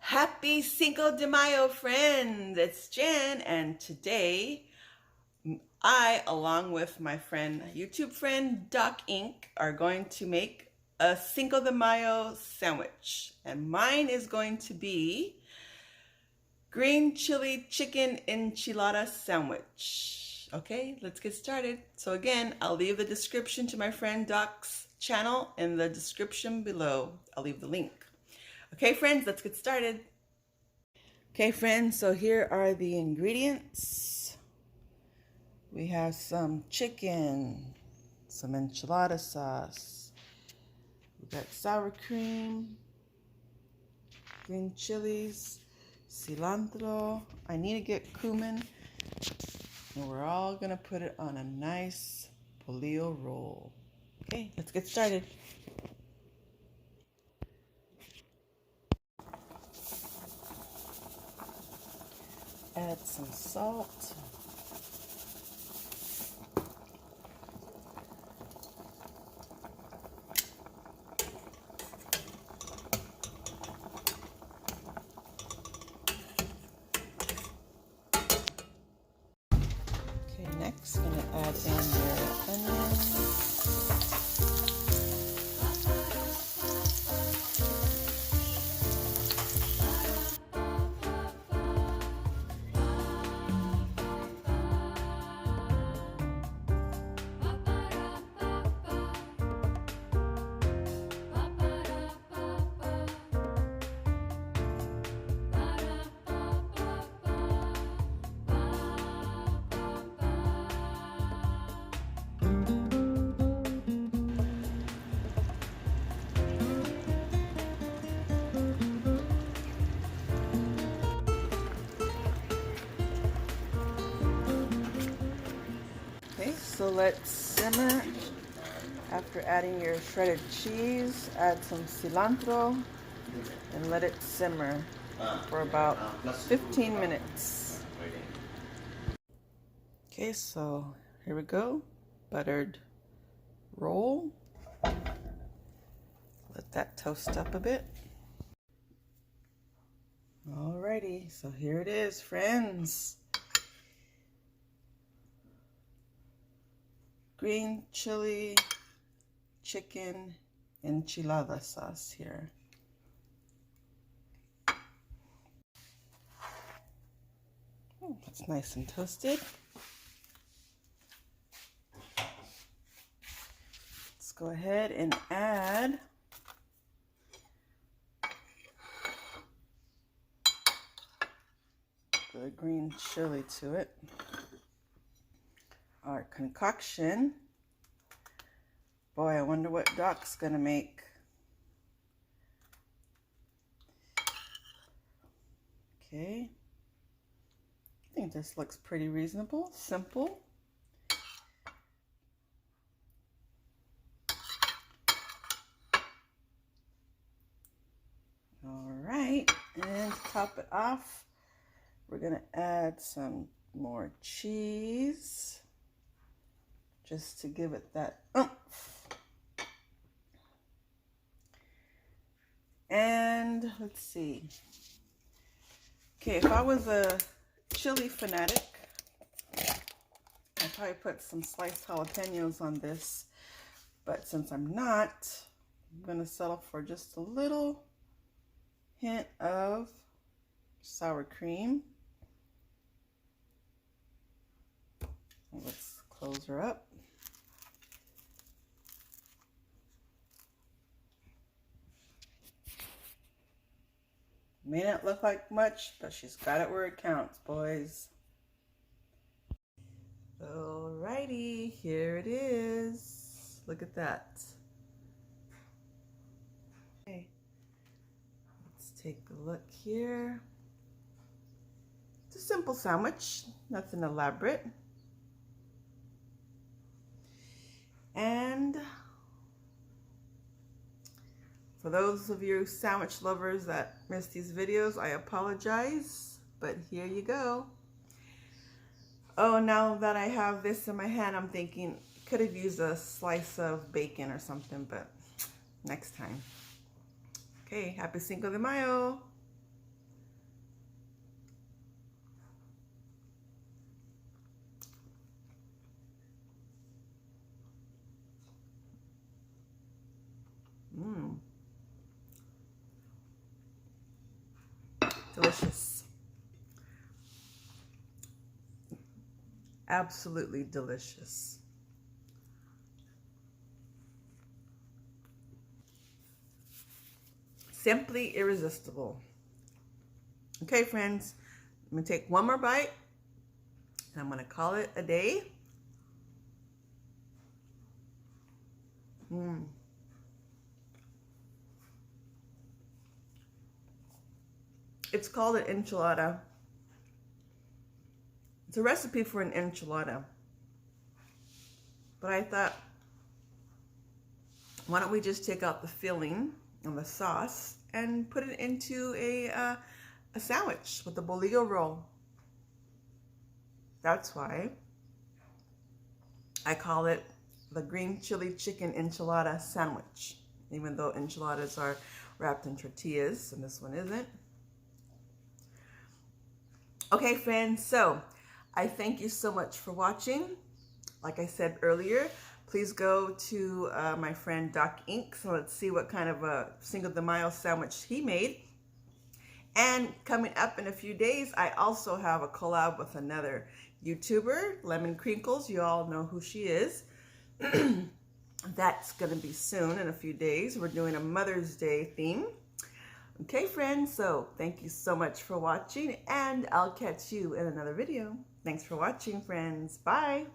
Happy Cinco de Mayo, friends! It's Jen, and today I, along with my YouTube friend Doc Inc., are going to make a Cinco de Mayo sandwich. And mine is going to be green chili chicken enchilada sandwich. Okay, let's get started. So again, I'll leave the description to my friend Doc's channel in the description below. I'll leave the link. Okay, friends, let's get started. Okay, friends, so here are the ingredients. We have some chicken, some enchilada sauce. We got sour cream, green chilies, cilantro. I need to get cumin. And we're all gonna put it on a nice pollo roll. Okay, let's get started. Add some salt. Okay, next I'm gonna add in your onions. Okay, so let's simmer. After adding your shredded cheese, add some cilantro and let it simmer for about 15 minutes. Okay, so here we go. Buttered roll. Let that toast up a bit. Alrighty, so here it is, friends. Green chili chicken enchilada sauce here. Oh, that's nice and toasted. Let's go ahead and add the green chili to it. Our concoction. Boy, I wonder what Doc's gonna make. Okay. I think this looks pretty reasonable, simple. All right, and to top it off, we're gonna add some more cheese just to give it that oomph. And let's see. Okay, if I was a chili fanatic, I'd probably put some sliced jalapenos on this, but since I'm not, I'm gonna settle for just a little hint of sour cream. Let's close her up. May not look like much, but she's got it where it counts, boys. Alrighty, here it is. Look at that. Okay, let's take a look here. It's a simple sandwich, nothing elaborate. And for those of you sandwich lovers that miss these videos, I apologize, but here you go. Oh, now that I have this in my hand, I'm thinking could have used a slice of bacon or something, but next time. Okay, happy Cinco de Mayo. Delicious. Absolutely delicious. Simply irresistible. Okay, friends, I'm gonna take one more bite and I'm gonna call it a day. It's called an enchilada. It's a recipe for an enchilada. But I thought, why don't we just take out the filling and the sauce and put it into a sandwich with a bolillo roll. That's why I call it the green chili chicken enchilada sandwich, even though enchiladas are wrapped in tortillas and this one isn't. Okay, friends, so I thank you so much for watching. Like I said earlier, please go to my friend Doc Inc. So let's see what kind of a Cinco de Mayo sandwich he made. And coming up in a few days, I also have a collab with another YouTuber, Lemon Crinkles. You all know who she is. That's going to be soon in a few days. We're doing a Mother's Day theme. Okay, friends, so thank you so much for watching, and I'll catch you in another video. Thanks for watching, friends. Bye.